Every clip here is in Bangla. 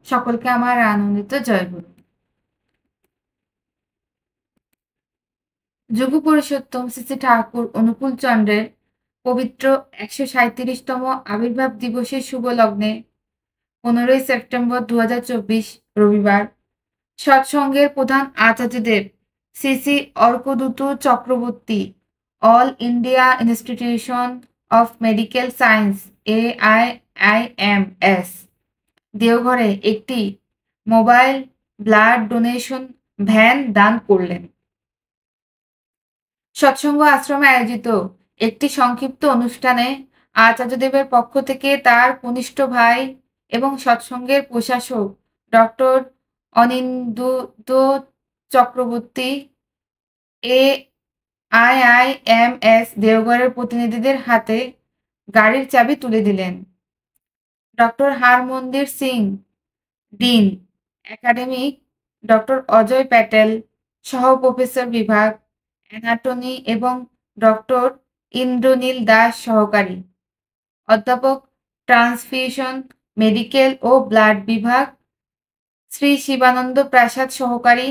সকলকে আমার আনন্দিত জয়গুরু। যোগ পুরুষোত্তম শ্রী শ্রী ঠাকুর অনুকূল চন্দ্রের পবিত্র 137তম আবির্ভাব দিবসের শুভ লগ্নে 15ই সেপ্টেম্বর 2024 রবিবার সৎসঙ্গের প্রধান আচার্যদেব Shri Shri Arkadyuti Chakraborty all India institution of medical science AIIMS দেওঘরে একটি মোবাইল ব্লাড ডোনেশন ভ্যান দান করলেন। সৎসঙ্গ আশ্রমে আয়োজিত একটি সংক্ষিপ্ত অনুষ্ঠানে আচার্যদেবের পক্ষ থেকে তার কনিষ্ঠ ভাই এবং সৎসঙ্গের প্রশাসক ডক্টর অনিন্দ্য চক্রবর্তী AIIMS দেওঘরের প্রতিনিধিদের হাতে গাড়ির চাবি তুলে দিলেন। Doctor Harmandir Singh dean academic, doctor Ajay Patel সহ প্রফেসর বিভাগ অ্যানাটমি এবং ডক্টর ইন্দ্রনীল দাস সহকারী অধ্যাপক ট্রান্সফিউশন মেডিকেল ও ব্লাড বিভাগ, শ্রী শিবানন্দ প্রাসাদ সহকারী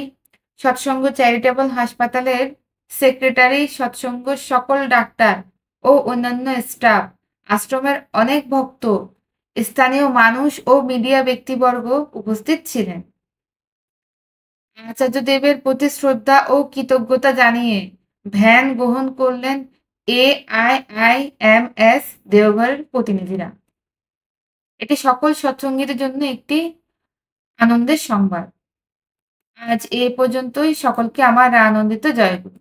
সৎসঙ্গ চ্যারিটেবল হাসপাতালের সেক্রেটারি, সৎসঙ্গ সকল ডাক্তার ও অন্যান্য স্টাফ, আশ্রমের অনেক ভক্ত, স্থানীয় মানুষ ও মিডিয়া ব্যক্তিবর্গ উপস্থিত ছিলেন। আচার্যদেবের প্রতি শ্রদ্ধা ও কৃতজ্ঞতা জানিয়ে ভ্যান গ্রহণ করলেন AIIMS দেওঘরের প্রতিনিধিরা। এটি সকল সৎসঙ্গীদের জন্য একটি আনন্দের সংবাদ। আজ এ পর্যন্তই। সকলকে আমার আনন্দিত জয়গুরু।